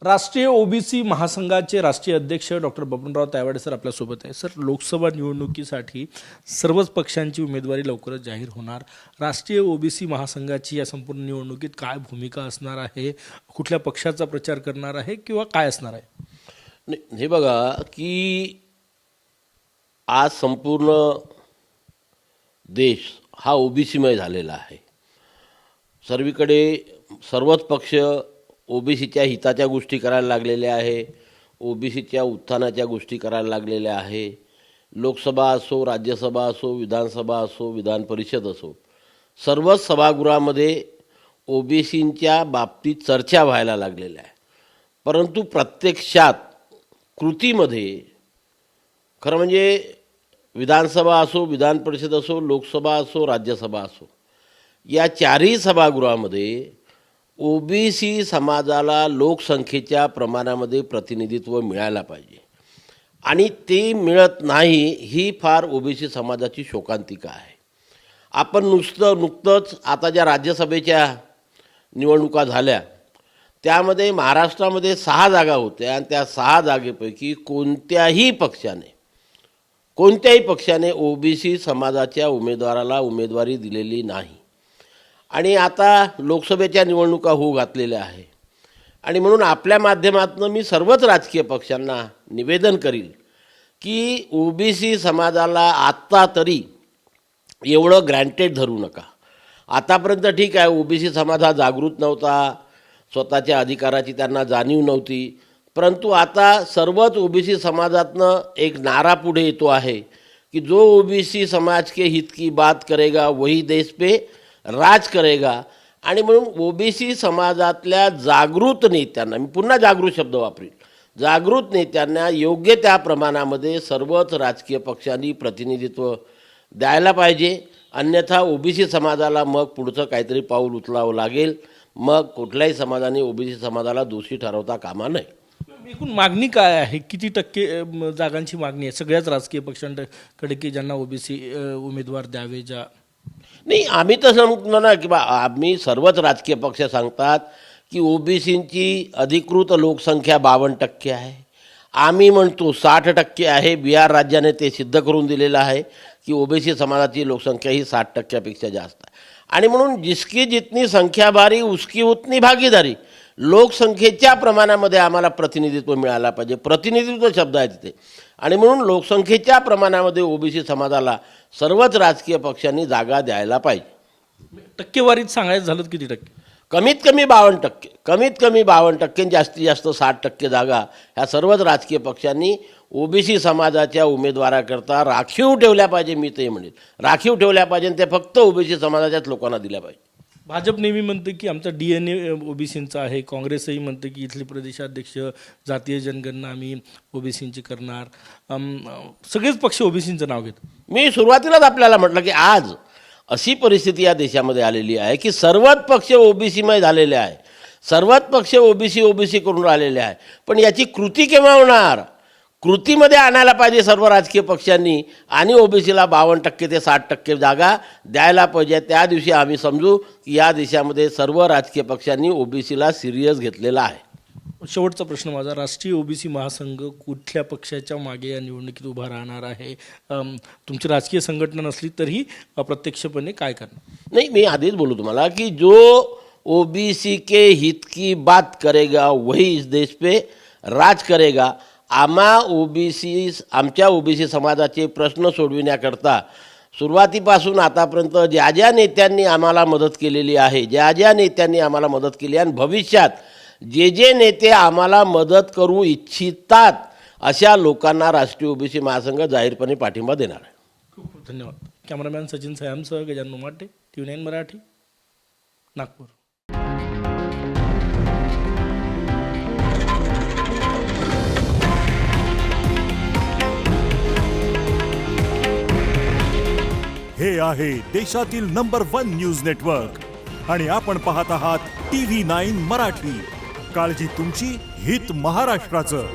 राष्ट्रीय ओबीसी महासंघाचे राष्ट्रीय अध्यक्ष डॉक्टर बबनराव तायवाडे सर आपल्यासोबत आहे. सर, लोकसभा निवडणुकीसाठी सर्वच पक्षांची उमेदवारी लवकरच जाहीर होणार. राष्ट्रीय ओबीसी महासंघाची या संपूर्ण निवडणुकीत काय भूमिका असणार आहे? कुठल्या पक्षाचा प्रचार करणार आहे किंवा काय असणार आहे? नाही, हे बघा की आज संपूर्ण देश हा ओबीसीमय झालेला आहे. सर्वीकडे सर्वच पक्ष ओबीसीच्या हिताच्या गोष्टी करायला लागलेले आहे, ओबीसीच्या उत्थानाच्या गोष्टी करायला लागलेल्या आहे. लोकसभा असो, राज्यसभा असो, विधानसभा असो, विधान परिषद असो, सर्वच सभागृहामध्ये ओबीसींच्या बाबतीत चर्चा व्हायला लागलेल्या आहे. परंतु प्रत्यक्षात कृतीमध्ये खरं म्हणजे विधानसभा असो, विधान परिषद असो, लोकसभा असो, राज्यसभा असो, या चारही सभागृहामध्ये ओबीसी समाजाला लोकसंख्येच्या प्रमाणामध्ये प्रतिनिधित्व मिळायला पाहिजे आणि ते मिळत नाही, ही फार ओबीसी समाजाची शोकांतिका आहे. आपण नुकतंच आता ज्या राज्यसभेच्या निवडणुका झाल्या त्यामध्ये महाराष्ट्रामध्ये 6 जागा होत्या आणि त्या 6 जागेपैकी कोणत्याही पक्षाने ओबीसी समाजाच्या उमेदवाराला उमेदवारी दिलेली नाही. आणि आता लोकसभेच्या निवडणुका होऊ घातलेल्या आहे आणि म्हणून आपल्या माध्यमातून मी सर्वच राजकीय पक्षांना निवेदन करील की ओबीसी समाजाला आत्ता तरी एवढं ग्रँटेड धरू नका. आतापर्यंत ठीक आहे, ओबीसी समाज हा जागृत नव्हता, स्वतःच्या अधिकाराची त्यांना जाणीव नव्हती, परंतु आता सर्वच ओबीसी समाजातनं एक नारा पुढे येतो आहे की जो ओबीसी समाज के हित की बात करेगा वही देश पे राज करेगा. आणि म्हणून ओबीसी समाजातल्या जागृत नेत्यांना, मी पुन्हा जागृत शब्द वापरीन, जागृत नेत्यांना योग्य त्या प्रमाणामध्ये सर्वच राजकीय पक्षांनी प्रतिनिधित्व द्यायला पाहिजे. अन्यथा ओबीसी समाजाला मग पुढचं काहीतरी पाऊल उचलावं लागेल. मग कुठल्याही समाजाने ओबीसी समाजाला दोषी ठरवता कामा नये. एकूण मागणी काय आहे? किती टक्के जागांची मागणी आहे सगळ्याच राजकीय पक्षांकडे की ज्यांना ओबीसी उमेदवार द्यावे? नाही, आम्ही तसं म्हणतो ना की आम्ही सर्वच राजकीय पक्ष सांगतात की ओबीसींची अधिकृत लोकसंख्या 52% आहे. आम्ही म्हणतो 60% आहे. बिहार राज्याने ते सिद्ध करून दिलेलं आहे की ओबीसी समाजाची लोकसंख्या ही 60%पेक्षा जास्त आहे. आणि म्हणून जिसकी जितनी संख्या भारी उसकी उतनी भागीदारी. लोकसंख्येच्या प्रमाणामध्ये आम्हाला प्रतिनिधित्व मिळायला पाहिजे. प्रतिनिधित्व शब्द आहे तिथे. आणि म्हणून लोकसंख्येच्या प्रमाणामध्ये ओबीसी समाजाला सर्वच राजकीय पक्षांनी जागा द्यायला पाहिजे. टक्केवारीत सांगायचं झालं किती टक्के? कमीत कमी 52%, कमीत कमी 52%, जास्तीत जास्त 60% जागा ह्या सर्वच राजकीय पक्षांनी ओबीसी समाजाच्या उमेदवाराकरता राखीव ठेवल्या पाहिजे. मी ते म्हणेन राखीव ठेवल्या पाहिजे, ते फक्त ओबीसी समाजाच्याच लोकांना दिल्या पाहिजे. भाजप नेहमी म्हणते की आमचा DNA ओबीसींचा आहे. काँग्रेसही म्हणते की इथले प्रदेशाध्यक्ष जातीय जनगणना आम्ही ओबीसींची करणार. सगळेच पक्ष ओबीसींचं नाव घेतात. मी सुरुवातीलाच आपल्याला म्हटलं की आज अशी परिस्थिती या देशामध्ये आलेली आहे की सर्वच पक्ष ओबीसीमय झालेले आहे. सर्वच पक्ष ओबीसी करून राहिलेले आहे. पण याची कृती केव्हा होणार? कृतीमध्ये आणायला पाहिजे सर्व राजकीय पक्षांनी आणि ओबीसीला 52% ते 60% जागा द्यायला पाहिजे. त्या दिवशी आम्ही समजू की या देशामध्ये सर्व राजकीय पक्षांनी ओबीसीला सिरियस घेतलेला आहे. शेवटचा प्रश्न माझा, राष्ट्रीय ओबीसी महासंघ कुठल्या पक्षाच्या मागे या निवडणुकीत उभा राहणार आहे? तुमची राजकीय संघटना नसली तरीही अप्रत्यक्षपणे काय करणार? नाही, मी आधीच बोलू तुम्हाला की जो ओबीसी के हित की बात करेगा वही इस देश पे राज करेगा. आमच्या ओबीसी समाजाचे प्रश्न सोडविण्याकरता सुरुवातीपासून आतापर्यंत ज्या ज्या नेत्यांनी आम्हाला मदत केलेली आहे, ज्या नेत्यांनी आम्हाला मदत केली आणि भविष्यात जे नेते आम्हाला मदत करू इच्छितात अशा लोकांना राष्ट्रीय ओबीसी महासंघ जाहीरपणे पाठिंबा देणार आहे. खूप खूप धन्यवाद. कॅमेरामॅन सचिन सयामसह गजानन उमाटे, TV9 मराठी, नागपूर. हे आहे देशातील नंबर 1 न्यूज नेटवर्क आणि आपण पाहत आहात TV9 मराठी. काळजी तुमची, हित महाराष्ट्राचं.